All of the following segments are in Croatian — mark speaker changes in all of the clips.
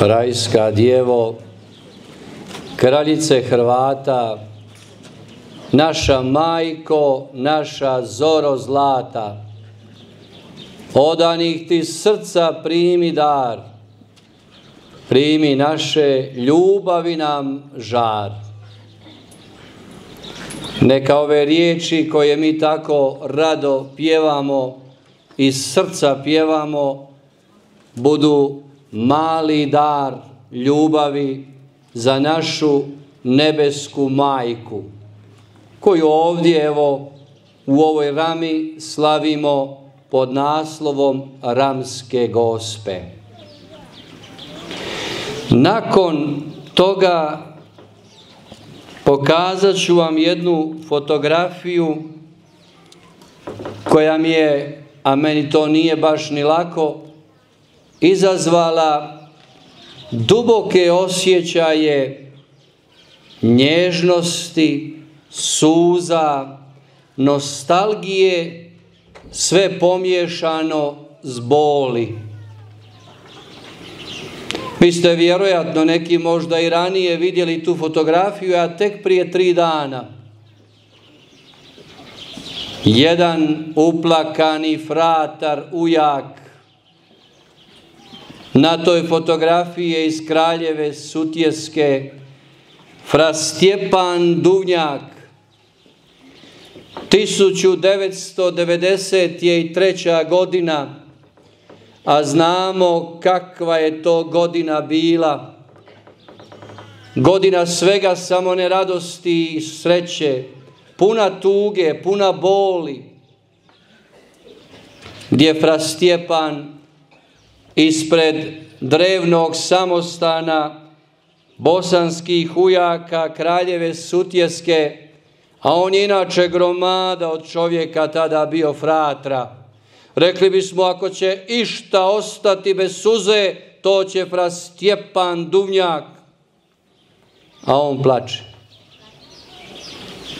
Speaker 1: Rajska djevo, kraljice Hrvata, naša majko, naša zoro zlata, odanih ti srca primi dar, primi naše ljubavi nam žar. Neka ove riječi koje mi tako rado pjevamo, iz srca pjevamo, budu mali dar ljubavi za našu nebesku majku, koju ovdje evo u ovoj rami slavimo pod naslovom Ramske Gospe. Nakon toga pokazat ću vam jednu fotografiju koja mi je, a meni to nije baš ni lako, izazvala duboke osjećaje nježnosti, suza, nostalgije, sve pomiješano s boli. Vi ste vjerojatno neki možda i ranije vidjeli tu fotografiju, a tek prije 3 dana. Jedan uplakani fratar, ujak, na toj fotografiji je iz Kraljeve Sutjeske fra Stjepan Duvnjak. 1993. godina, a znamo kakva je to godina bila. Godina svega samo ne radosti i sreće, puna tuge, puna boli, gdje fra Stjepan ispred drevnog samostana bosanskih ujaka Kraljeve Sutjeske, a on je inače gromada od čovjeka, tada bio fratra. Rekli bismo, ako će išta ostati bez suze, to će fra Stjepan Duvnjak. A on plače.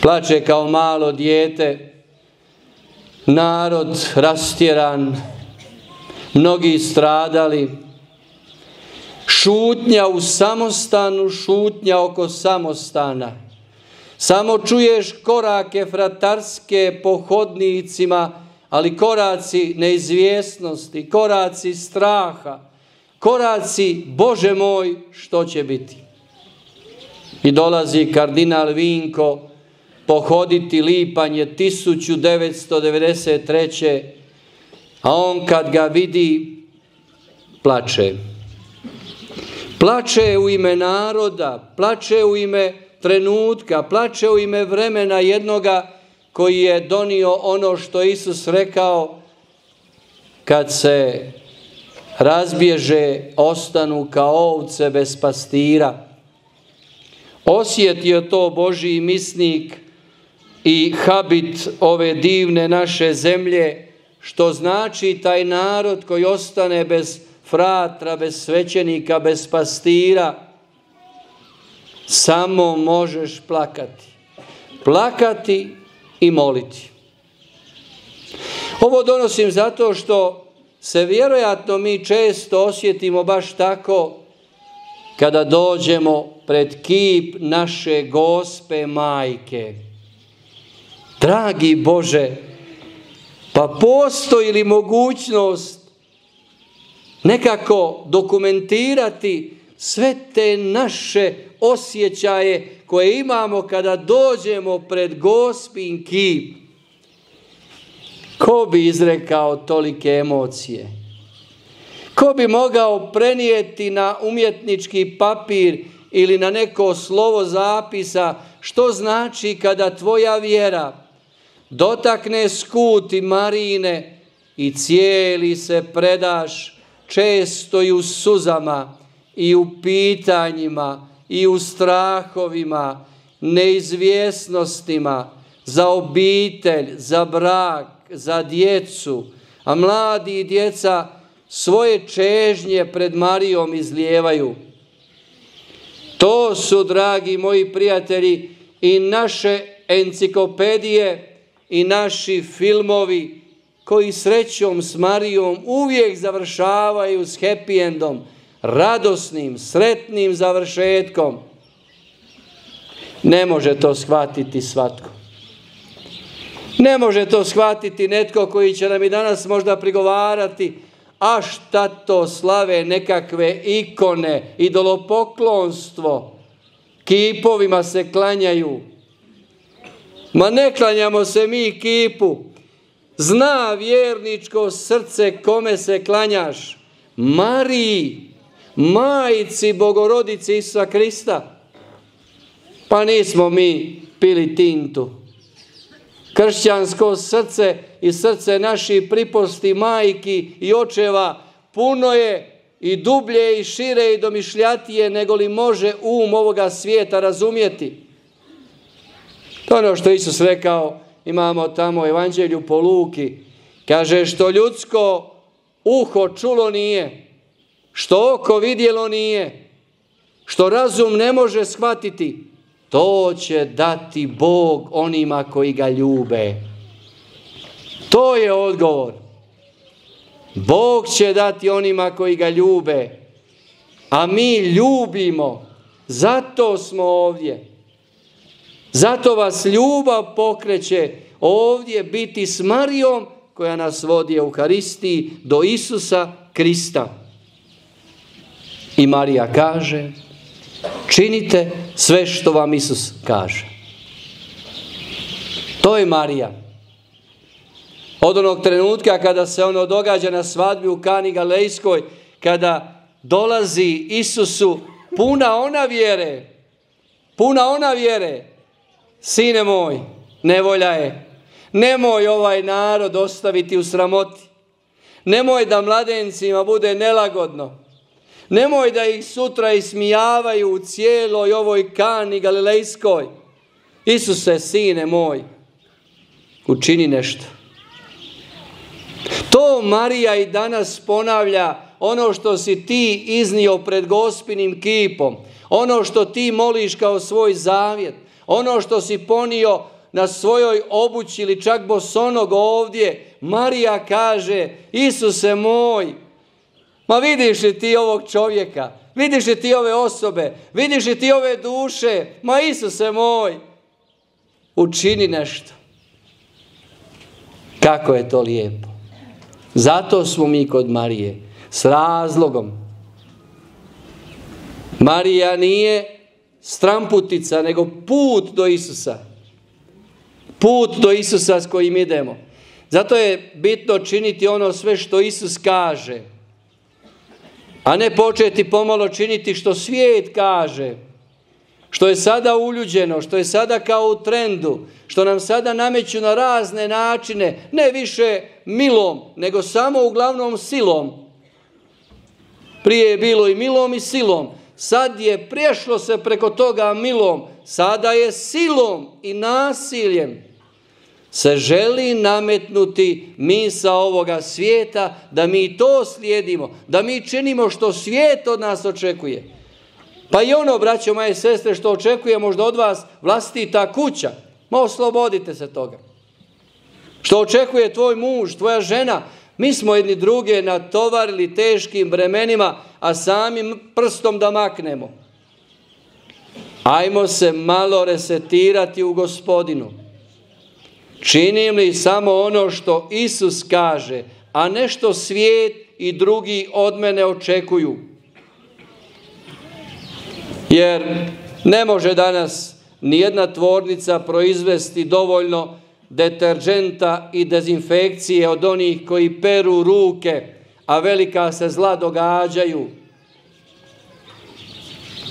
Speaker 1: Plače kao malo dijete, narod rastjeran, mnogi stradali, šutnja u samostanu, šutnja oko samostana. Samo čuješ korake fratarske po hodnicima, ali koraci neizvjesnosti, koraci straha, koraci Bože moj što će biti. I dolazi kardinal Vinko pohoditi Lipanje 1993. A on kad ga vidi, plače. Plače u ime naroda, plače u ime trenutka, plače u ime vremena jednoga koji je donio ono što Isus rekao: kad se razbježe, ostanu kao ovce bez pastira. Osjetio to Božji misnik i habit ove divne naše zemlje, što znači taj narod koji ostane bez fratra, bez svećenika, bez pastira. Samo možeš plakati. Plakati i moliti. Ovo donosim zato što se vjerojatno mi često osjetimo baš tako kada dođemo pred kip naše Gospe Majke. Dragi Bože, pa postoji li mogućnost nekako dokumentirati sve te naše osjećaje koje imamo kada dođemo pred Gospin kip? Ko bi izrekao tolike emocije? Ko bi mogao prenijeti na umjetnički papir ili na neko slovo zapisa što znači kada tvoja vjera dotakne skuti Marine i cijeli se predaš, često i u suzama, i u pitanjima, i u strahovima, neizvjesnostima, za obitelj, za brak, za djecu, a mladi i djeca svoje čežnje pred Marijom izlijevaju. To su, dragi moji prijatelji, i naše enciklopedije i naši filmovi koji srećom s Marijom uvijek završavaju s happy endom. radosnim, sretnim završetkom. Ne može to shvatiti svatko. Ne može to shvatiti netko koji će nam i danas možda prigovarati, a šta to slave nekakve ikone, idolopoklonstvo, kipovima se klanjaju. Ma ne klanjamo se mi kipu. Zna vjerničko srce kome se klanjaš. Mariji, majci Bogorodice Isusa Krista. Pa nismo mi pili tintu. Kršćansko srce i srce naših priposti majki i očeva puno je i dublje i šire i domišljatije nego li može ovoga svijeta razumjeti. To je ono što Isus rekao, imamo tamo u Evanđelju po Luki. Kaže, što ljudsko uho čulo nije, što oko vidjelo nije, što razum ne može shvatiti, to će dati Bog onima koji ga ljube. To je odgovor. Bog će dati onima koji ga ljube. A mi ljubimo. Zato smo ovdje. Zato vas ljubav pokreće ovdje biti s Marijom koja nas vodi u Euharistiji do Isusa Krista. I Marija kaže, činite sve što vam Isus kaže. To je Marija. Od onog trenutka kada se ono događa na svadbi u Kani Galilejskoj, kada dolazi Isusu puna ona vjere, sine moj, nevolja je, nemoj ovaj narod ostaviti u sramoti, nemoj da mladencima bude nelagodno, nemoj da ih sutra ismijavaju u cijeloj ovoj Kani Galilejskoj. Isuse, sine moj, učini nešto. To Marija i danas ponavlja, ono što si ti iznio pred Gospinim kipom, ono što ti moliš kao svoj zavjet, ono što si ponio na svojoj obući ili čak bosonog ovdje. Marija kaže, Isuse moj, ma vidiš li ti ovog čovjeka, vidiš li ti ove osobe, vidiš li ti ove duše, ma Isuse moj, učini nešto. Kako je to lijepo. Zato smo mi kod Marije, s razlogom. Marija nije stramputica, nego put do Isusa. Put do Isusa s kojim idemo. Zato je bitno činiti ono sve što Isus kaže, a ne početi pomalo činiti što svijet kaže, što je sada uljuđeno, što je sada kao u trendu, što nam sada nameću na razne načine, ne više milom, nego samo uglavnom silom. Prije je bilo i milom i silom, sad je prešlo se preko toga milom, sada je silom i nasiljem. Se želi nametnuti misao ovoga svijeta, da mi to slijedimo, da mi činimo što svijet od nas očekuje. Pa i ono, braćo moje sestre, što očekuje možda od vas vlastita kuća, ma oslobodite se toga. Što očekuje tvoj muž, tvoja žena, mi smo jedni druge natovarili teškim bremenima, a samim prstom da maknemo. Ajmo se malo resetirati u Gospodinu. Činim li samo ono što Isus kaže, a ne što svijet i drugi od mene očekuju. Jer ne može danas nijedna tvornica proizvesti dovoljno deterđenta i dezinfekcije od onih koji peru ruke, a velika se zla događaju.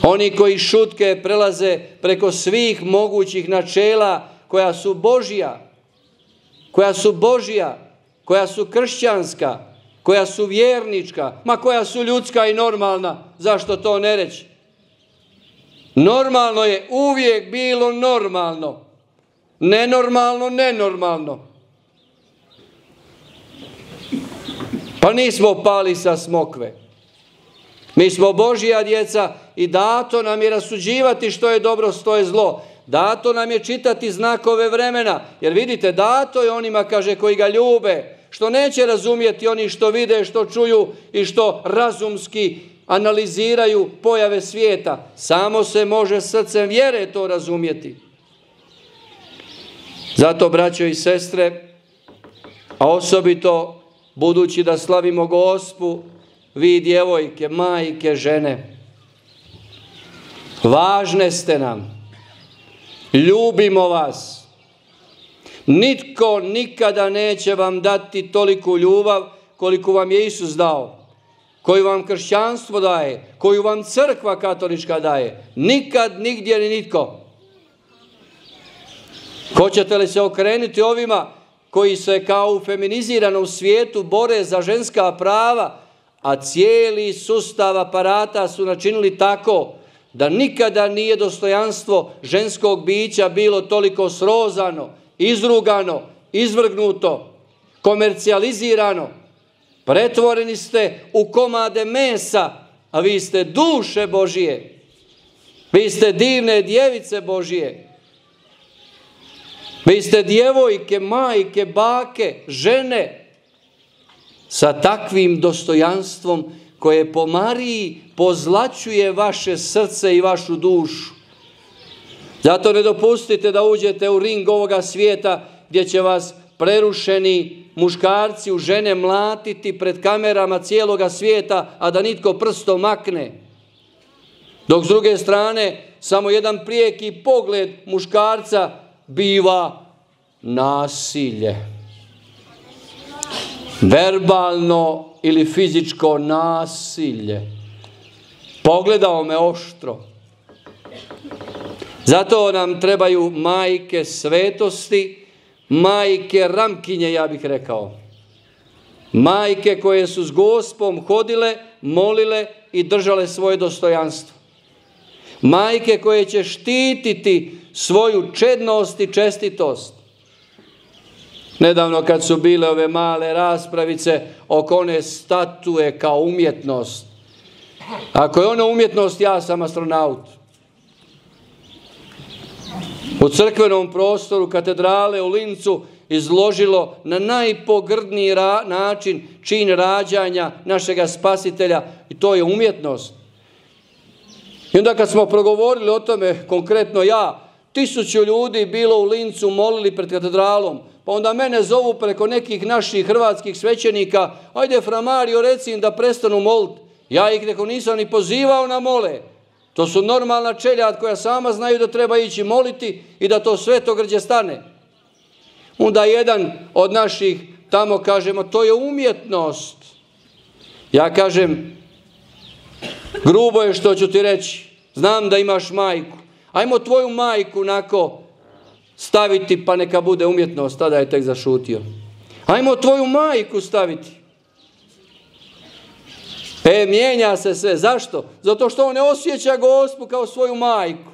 Speaker 1: Oni koji šutke prelaze preko svih mogućih načela koja su Božja, koja su kršćanska, koja su vjernička, ma koja su ljudska i normalna. Zašto to ne reći? Normalno je uvijek bilo normalno. Nenormalno, nenormalno. Pa nismo pali sa smokve. Mi smo Božja djeca i dato nam je rasuđivati što je dobro, što je zlo. Dato nam je čitati znakove vremena. Jer vidite, dato je onima, kaže, koji ga ljube. Što neće razumjeti oni što vide, što čuju i što razumski analiziraju pojave svijeta. Samo se može srcem vjere to razumjeti. Zato, braćo i sestre, a osobito budući da slavimo Gospu, vi djevojke, majke, žene, važne ste nam, ljubimo vas. Nitko nikada neće vam dati toliku ljubav koliko vam je Isus dao, koju vam kršćanstvo daje, koju vam crkva katolička daje. Nikad, nigdje ni nitko. Hoćete li se okrenuti ovima koji se kao u feminiziranom svijetu bore za ženska prava, a cijeli sustav aparata su načinili tako da nikada nije dostojanstvo ženskog bića bilo toliko srozano, izrugano, izvrgnuto, komercijalizirano. Pretvoreni ste u komade mesa, a vi ste duše Božije. Vi ste divne djevice Božije. Vi ste djevojke, majke, bake, žene sa takvim dostojanstvom koje po Mariji pozlaćuje vaše srce i vašu dušu. Zato ne dopustite da uđete u ring ovoga svijeta gdje će vas prerušeni muškarci u žene mlatiti pred kamerama cijeloga svijeta, a da nitko prstom makne. Dok s druge strane samo jedan prijeki pogled muškarca biva nasilje. Verbalno ili fizičko nasilje. Pogledao me oštro. Zato nam trebaju majke svetosti, majke ramkinje, ja bih rekao. Majke koje su s Gospom hodile, molile i držale svoje dostojanstvo. Majke koje će štititi svoju čednost i čestitost. Nedavno kad su bile ove male raspravice oko one statue kao umjetnost. Ako je ona umjetnost, ja sam astronaut. U crkvenom prostoru katedrale u Lincu izložilo na najpogrdniji način čin rađanja našega Spasitelja i to je umjetnost. I onda kad smo progovorili o tome, konkretno ja, 1000 ljudi bilo u Lincu molili pred katedralom, pa onda mene zovu preko nekih naših hrvatskih svećenika, ajde fra Mario reci im da prestanu moliti. Ja ih neko nisam ni pozivao na mole. To su normalna čeljad koja sama znaju da treba ići moliti i da to svetogrđe stane. Onda jedan od naših tamo kažemo, to je umjetnost. Ja kažem, grubo je što ću ti reći, znam da imaš majku. Ajmo tvoju majku nako staviti pa neka bude umjetnost, tada je tek zašutio. Ajmo tvoju majku staviti. Mijenja se sve. Zašto? Zato što on ne osjeća Gospu kao svoju majku,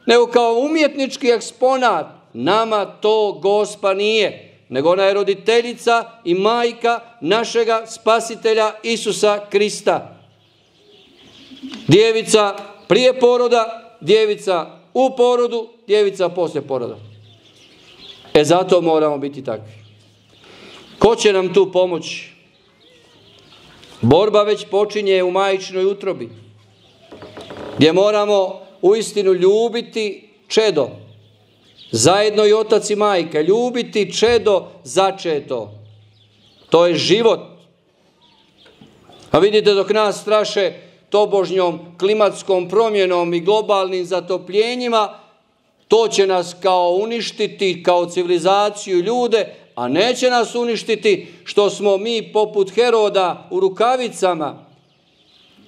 Speaker 1: nego kao umjetnički eksponat. Nama to Gospa nije, nego ona je roditeljica i majka našega Spasitelja Isusa Krista. Djevica prije poroda, djevica u porodu, djevica poslije poroda. Zato moramo biti takvi. Ko će nam tu pomoći? Borba već počinje u majčinoj utrobi, gdje moramo uistinu ljubiti čedo. Zajedno i otac i majka. Ljubiti čedo začeto. To je život. A vidite, dok nas straše tobožnjom klimatskom promjenom i globalnim zatopljenjima, to će nas kao uništiti, kao civilizaciju, ljude, a neće nas uništiti što smo mi poput Heroda u rukavicama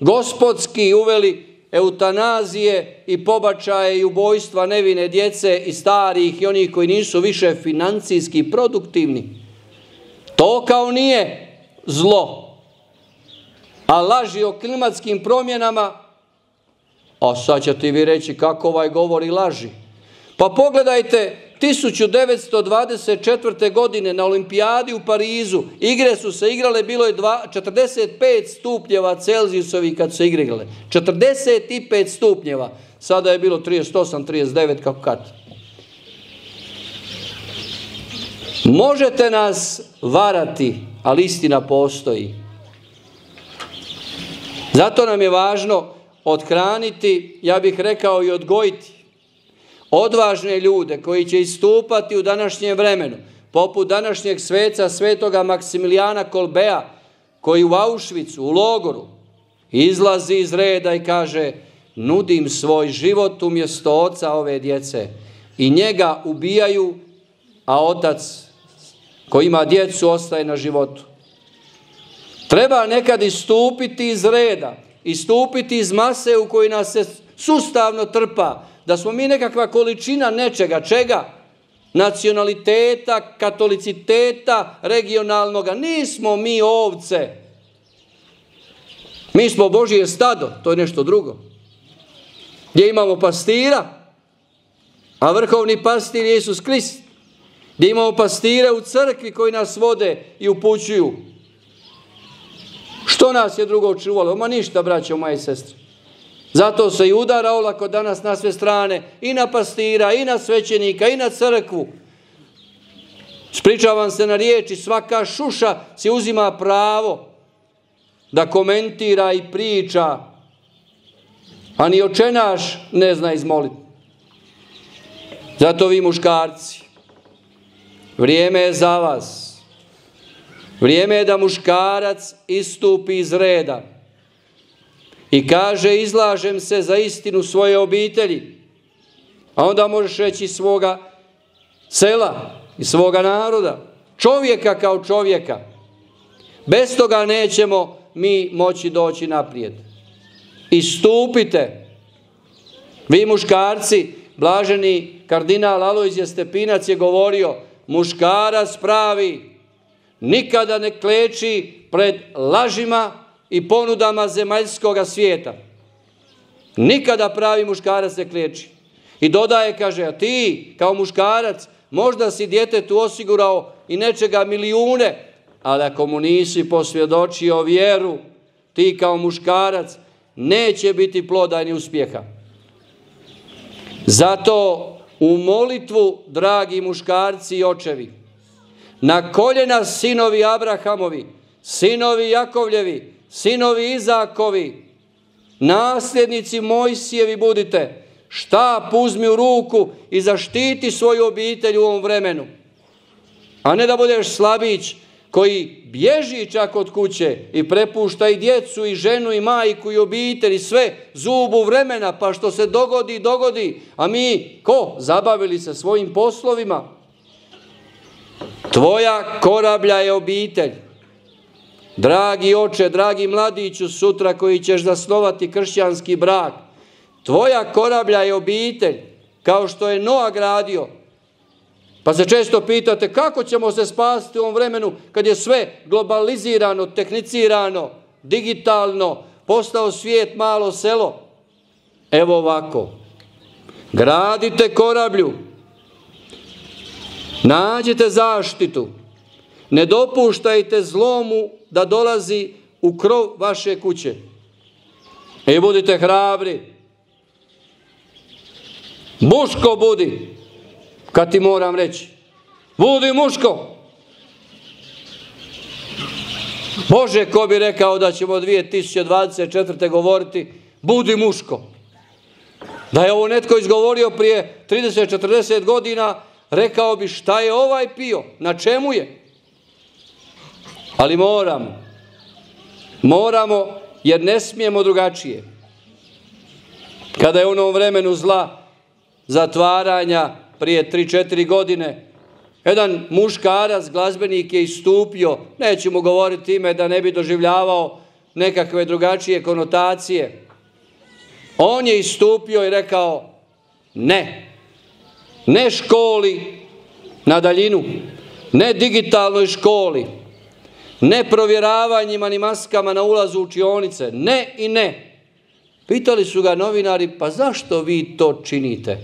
Speaker 1: gospodski uveli eutanazije i pobačaje i ubojstva nevine djece i starih i onih koji nisu više financijski produktivni. To kao nije zlo. A laži o klimatskim promjenama, a sad ćete vi reći kako ovaj govori laži. Pa pogledajte, 1924. godine na olimpijadi u Parizu, igre su se igrale, bilo je 45 stupnjeva Celzijusovih kad su se igrale. 45 stupnjeva. Sada je bilo 38, 39, kako kad. Možete nas varati, ali istina postoji. Zato nam je važno othraniti, ja bih rekao i odgojiti, odvažne ljude koji će istupati u današnjem vremenu, poput današnjeg sveca svetoga Maksimilijana Kolbea, koji u Auschwitzu, u logoru, izlazi iz reda i kaže: nudim svoj život umjesto oca ove djece. I njega ubijaju, a otac koji ima djecu ostaje na životu. Treba nekad istupiti iz reda, istupiti iz mase u kojoj nas se sustavno trpa, da smo mi nekakva količina nečega, čega? Nacionaliteta, katoliciteta, regionalnoga. Nismo mi ovce. Mi smo Božje stado, to je nešto drugo. Gdje imamo pastira, a vrhovni pastir je Isus Krist. Gdje imamo pastire u crkvi koji nas vode i upućuju. Što nas je drugo čuvalo? Ma ništa, braćo, moje i sestre. Zato se i udara olako danas na sve strane, i na pastira, i na svećenika, i na crkvu. Spričavam se na riječi, svaka šuša si uzima pravo da komentira i priča, a ni očenaš ne zna izmoliti. Zato vi muškarci, vrijeme je za vas. Vrijeme je da muškarac istupi iz reda i kaže: izlažem se za istinu svoje obitelji. A onda možeš reći svoga sela i svoga naroda, čovjeka kao čovjeka. Bez toga nećemo mi moći doći naprijed. Istupite. Vi muškarci, blaženi kardinal Alojzije Stepinac je govorio: muškarac pravi nikada ne kleči pred lažima i ponudama zemaljskoga svijeta. Nikada pravi muškarac ne kleči. I dodaje, kaže: a ti kao muškarac možda si djetetu osigurao i nečega milijune, ali ako mu nisi posvjedočio vjeru, ti kao muškarac neće biti ploda ni uspjeha. Zato u molitvu, dragi muškarci i očevi, na koljena sinovi Abrahamovi, sinovi Jakovljevi, sinovi Izakovi, nasljednici Mojsijevi budite, štap uzmi u ruku i zaštiti svoju obitelj u ovom vremenu. A ne da budeš slabić koji bježi čak od kuće i prepušta i djecu i ženu i majku i obitelj i sve zubu vremena, pa što se dogodi, dogodi. A mi, ko? Zabavili se svojim poslovima. Tvoja korablja je obitelj. Dragi oče, dragi mladiću sutra koji ćeš zasnovati kršćanski brak, tvoja korablja je obitelj, kao što je Noa gradio. Pa se često pitate kako ćemo se spasiti u ovom vremenu kad je sve globalizirano, tehnicirano, digitalno, postao svijet malo selo. Evo ovako, gradite korablju, nađite zaštitu, ne dopuštajte zlomu da dolazi u krov vaše kuće. I budite hrabri. Muško budi, kad ti moram reći. Budi muško. Bože, ko bi rekao da ćemo 2024. govoriti budi muško. Da je ovo netko izgovorio prije 30-40 godina, rekao bi šta je ovaj pio, na čemu je. Ali moramo jer ne smijemo drugačije. Kada je u onom vremenu zla, zatvaranja prije 3-4 godine, jedan muškarac, glazbenik je istupio, neću mu govoriti ime da ne bi doživljavao nekakve drugačije konotacije. On je istupio i rekao ne školi na daljinu, ne digitalnoj školi, ne provjeravanjima ni maskama na ulazu u učionice, ne i ne. Pitali su ga novinari, pa zašto vi to činite?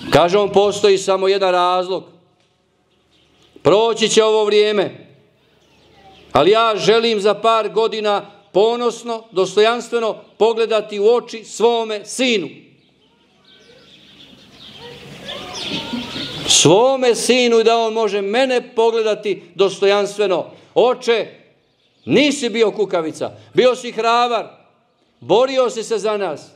Speaker 1: Kaže on, postoji samo jedan razlog. Proći će ovo vrijeme, ali ja želim za par godina ponosno, dostojanstveno pogledati u oči svome sinu. Svome sinu i da on može mene pogledati dostojanstveno. Oče, Nisi bio kukavica, bio si hrabar, borio si se za nas.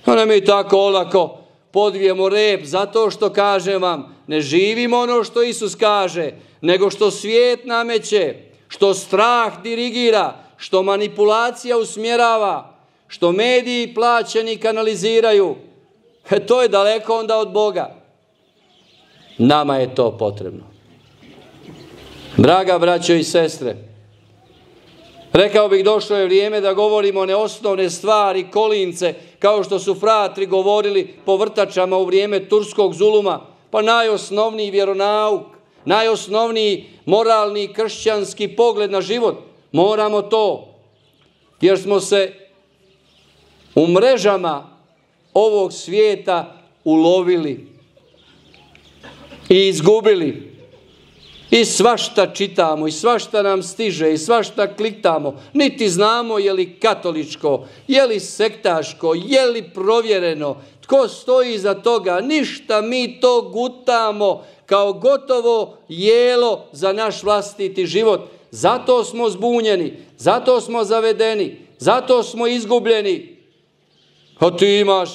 Speaker 1: A mi tako olako podvijemo rep zato što kažem vam, ne živimo ono što Isus kaže, nego što svijet nameće, što strah dirigira, što manipulacija usmjerava, što mediji plaćeni kanaliziraju. To je daleko onda od Boga. Nama je to potrebno. Draga braćo i sestre, rekao bih, došlo je vrijeme da govorimo neosnovne stvari, kolince, kao što su fratri govorili po vrtačama u vrijeme turskog zuluma, pa najosnovniji vjeronauk, najosnovniji moralni kršćanski pogled na život. Moramo to, jer smo se u mrežama ovog svijeta ulovili i izgubili. I svašta čitamo, i svašta nam stiže, i svašta kliktamo. Niti znamo je li katoličko, je li sektaško, je li provjereno, tko stoji iza toga. Ništa, mi to gutamo kao gotovo jelo za naš vlastiti život. Zato smo zbunjeni, zato smo zavedeni, zato smo izgubljeni. A ti imaš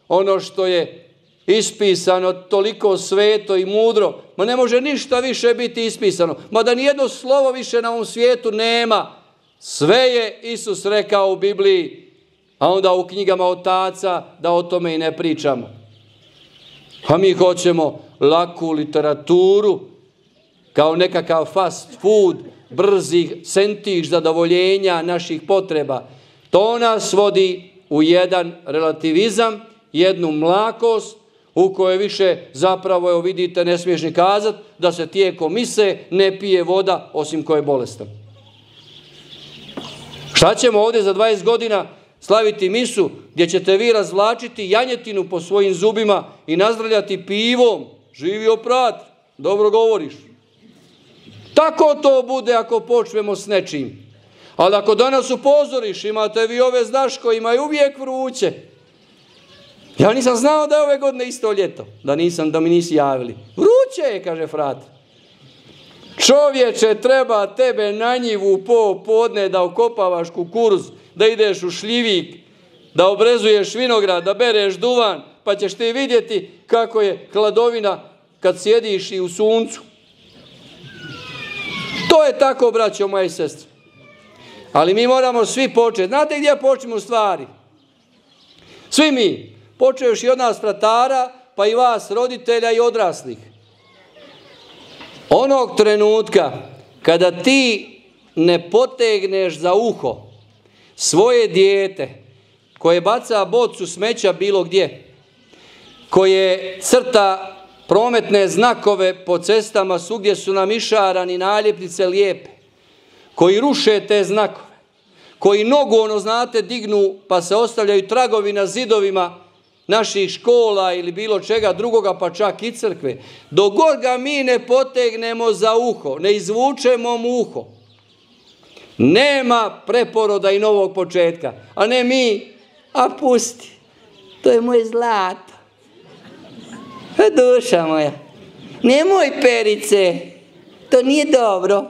Speaker 1: ono što je ispisano toliko sveto i mudro, ma ne može ništa više biti ispisano, ma da nijedno slovo više na ovom svijetu nema. Sve je Isus rekao u Bibliji, a onda u knjigama otaca da o tome i ne pričamo. A mi hoćemo laku literaturu kao nekakav fast food, brzih, sentiš zadovoljenja naših potreba. To nas vodi u jedan relativizam, jednu mlakost, u kojoj više zapravo, evo vidite, ne smiješ ni kazati da se tijekom mise ne pije voda osim ko je bolestan. Šta ćemo ovdje za 20 godina slaviti misu gdje ćete vi razvlačiti janjetinu po svojim zubima i nazdravljati pivom? Živio prat, dobro govoriš. Tako to bude ako počnemo s nečim. Ali ako danas upozoriš, imate vi ove znaš koji imaju uvijek vruće. Ja nisam znao da je ove godine isto ljeto, da mi nisi javili. Vruće je, kaže frat. Čovječe, treba tebe na njivu popodne da okopavaš kukuruz, da ideš u šljivik, da obrezuješ vinograd, da bereš duvan, pa ćeš ti vidjeti kako je hladovina kad sjediš i u suncu. To je tako, braćo moje sestre. Ali mi moramo svi početi. Znate gdje počnemo stvari? Svi mi. Počeš i od nas fratara, pa i vas roditelja i odraslih. Onog trenutka kada ti ne potegneš za uho svoje dijete koje baca bocu smeća bilo gdje, koje crta prometne znakove po cestama svugdje su nam išarani naljepnice lijepe, koji ruše te znakove, koji nogu, znate, dignu pa se ostavljaju tragovi na zidovima naših škola ili bilo čega drugoga, pa čak i crkve. Dok god ga mi ne potegnemo za uho, ne izvučemo mu uho, nema preporoda i novog početka. A ne mi, a pusti, to je moje zlato. Duša moja, nemoj Perice, to nije dobro.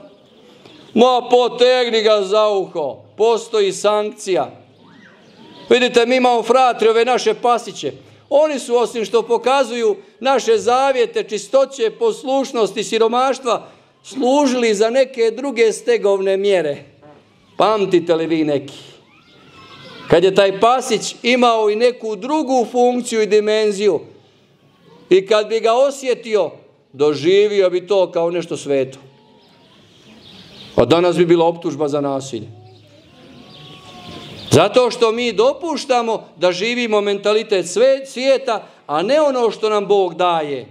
Speaker 1: Ma potegni ga za uho, postoji sankcija. Vidite, mi imamo fratri, ove naše pasiće. Oni su, osim što pokazuju naše zavjete, čistoće, poslušnosti, siromaštva, služili za neke druge stegovne mjere. Pamtite li vi neki? Kad je taj pasić imao i neku drugu funkciju i dimenziju i kad bi ga osjetio, doživio bi to kao nešto sveto. A danas bi bila optužba za nasilje. Zato što mi dopuštamo da živimo mentalitet svijeta, a ne ono što nam Bog daje.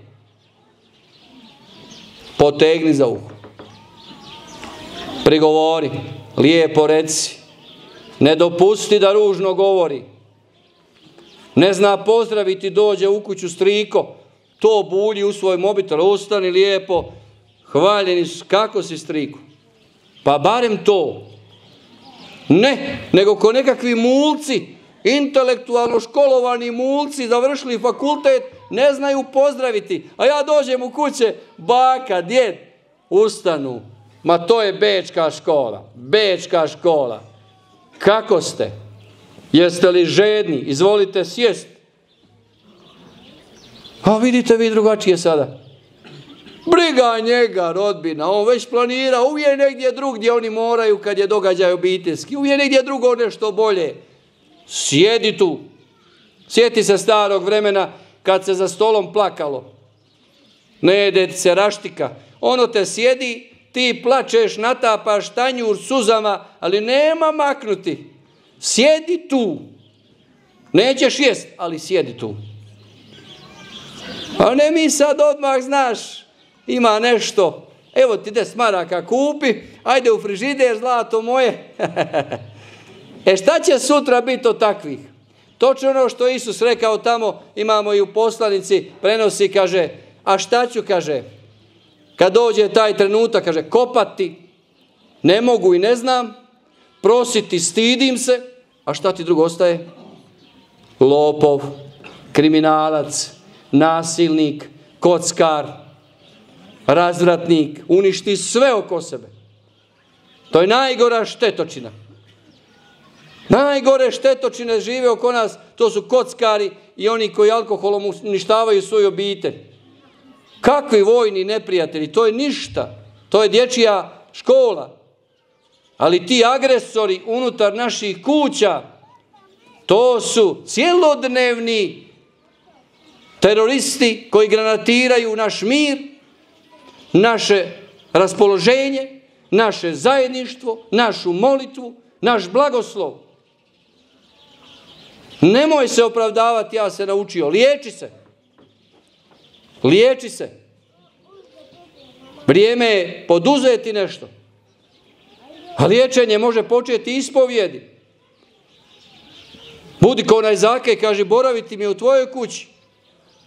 Speaker 1: Potegni za uho. Prigovori, lijepo reci. Ne dopusti da ružno govori. Ne zna pozdraviti, dođe u kuću striko, to bulji u svoj mobitel, ustani lijepo, hvaljeni, kako si striko. Pa barem to. Ne, nego ko nekakvi mulci, intelektualno školovani mulci, završili fakultet, ne znaju pozdraviti. A ja dođem u kuće, baka, djed, ustanu, Ma to je bečka škola. Bečka škola. Kako ste? Jeste li žedni? Izvolite sjest. A vidite vi drugačije sada. Briga njega, rodbina. On već planira. Uvijek negdje drugdje oni moraju kad je događaj obiteljski. Uvijek negdje drugo nešto bolje. Sjedi tu. Sjeti se starog vremena kad se za stolom plakalo. Ne jede se raštika. Ono te sjedi, ti plačeš, natapaš tanjur suzama, ali nema maknuti. Sjedi tu. Nećeš jest, ali sjedi tu. A ne mi sad odmah znaš, ima nešto. Evo ti 10 maraka kupi, ajde u frižider, zlato moje. Šta će sutra biti od takvih? Točno ono što Isus rekao tamo, imamo i u poslanici, prenosi, kaže, a šta ću, kaže, kad dođe taj trenutak, kaže, kopati ne mogu i ne znam, prositi stidim se, a šta ti drugo ostaje? Lopov, kriminalac, nasilnik, kockar, razvratnik, uništi sve oko sebe. To je najgora štetočina. Najgore štetočine žive oko nas, to su kockari i oni koji alkoholom uništavaju svoju obitelj. Kakvi vojni neprijatelji, to je ništa. To je dječja škola. Ali ti agresori unutar naših kuća, to su cjelodnevni teroristi koji granatiraju naš mir, naše raspoloženje, naše zajedništvo, našu molitvu, naš blagoslov. Nemoj se opravdavati, ja se naučio. Liječi se. Liječi se. Vrijeme je poduzeti nešto. A liječenje može početi ispovjedi. Budi kao onaj Zakej, kaže, boraviti mi u tvojoj kući.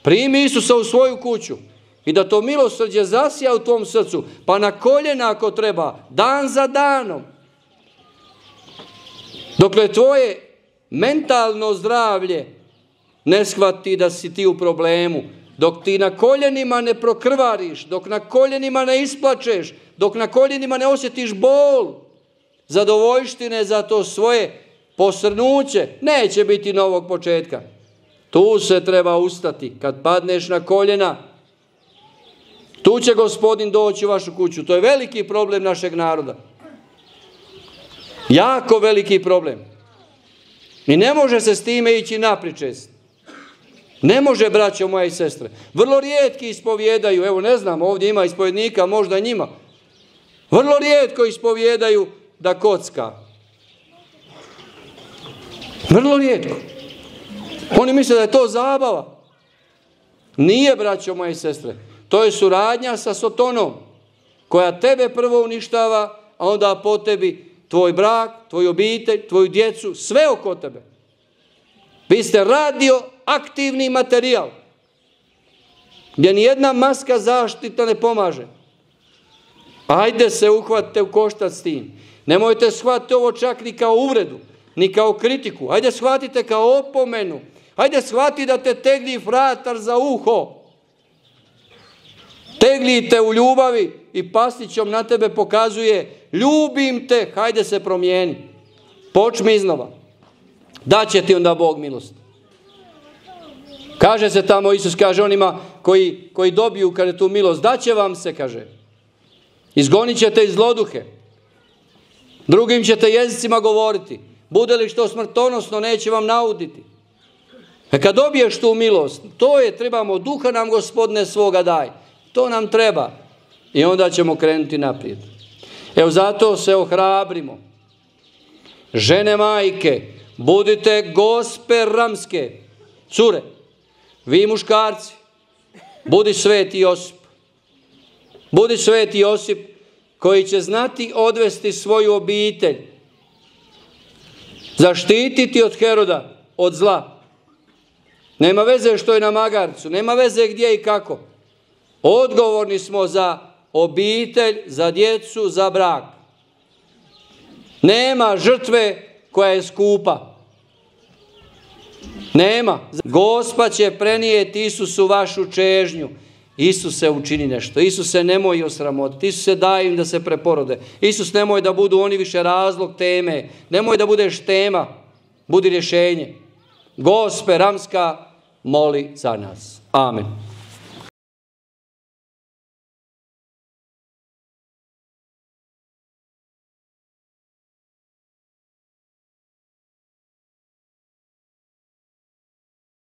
Speaker 1: Primi Isusa u svoju kuću. I da to milosrđe zasija u tvom srcu. Pa na koljena ako treba. Dan za danom. Dokle tvoje mentalno zdravlje ne shvati da si ti u problemu. Dok ti na koljenima ne prokrvariš. Dok na koljenima ne isplačeš. Dok na koljenima ne osjetiš bol. Zadovoljštine za to svoje posrnuće. Neće biti novog početka. Tu se treba ustati. Kad padneš na koljena, tu će Gospodin doći u vašu kuću. To je veliki problem našeg naroda. Jako veliki problem. I ne može se s time ići napričest. Ne može, braćo moje i sestre. Vrlo rijetki ispovjedaju. Evo ne znam, ovdje ima ispovjednika, možda njima. Vrlo rijetko ispovjedaju da kocka. Vrlo rijetko. Oni misle da je to zabava. Nije, braćo moje i sestre. To je suradnja sa Sotonom, koja tebe prvo uništava, a onda po tebi tvoj brak, tvoj obitelj, tvoju djecu, sve oko tebe. Vi ste radioaktivni materijal, gdje nijedna maska zaštita ne pomaže. Ajde se uhvatite u koštac s tim. Nemojte shvatiti ovo čak ni kao uvredu, ni kao kritiku. Ajde shvatite kao opomenu. Ajde shvati da te tegli fratar za uho. Teglite u ljubavi i paslićom na tebe pokazuje ljubim te, hajde se promijeni. Počmi iznova. Daće ti onda Bog milost. Kaže se tamo, Isus kaže onima koji dobiju, kaže, tu milost, daće vam se, kaže. Izgonit ćete iz zloduhe. Drugim ćete jezicima govoriti. Bude li što smrtonosno, neće vam nauditi. Kad dobiješ tu milost, to je, trebamo, duha nam Gospodine svoga daj. To nam treba. I onda ćemo krenuti naprijed. Evo zato se ohrabrimo. Žene, majke, budite gospe ramske, cure, vi muškarci, budi sveti Josip. Budi sveti Josip koji će znati odvesti svoju obitelj, zaštititi od Heroda, od zla. Nema veze što je na magarcu, nema veze gdje i kako. Odgovorni smo za obitelj, za djecu, za brak. Nema žrtve koja je skupa. Nema. Gospa će prenijeti Isusu vašu čežnju. Isuse, učini nešto. Isuse, nemoj osramotiti. Isuse, daj im da se preporode. Isus, nemoj da budu oni više razlog teme. Nemoj da budeš tema. Budi rješenje. Gospe Ramska, moli za nas. Amen.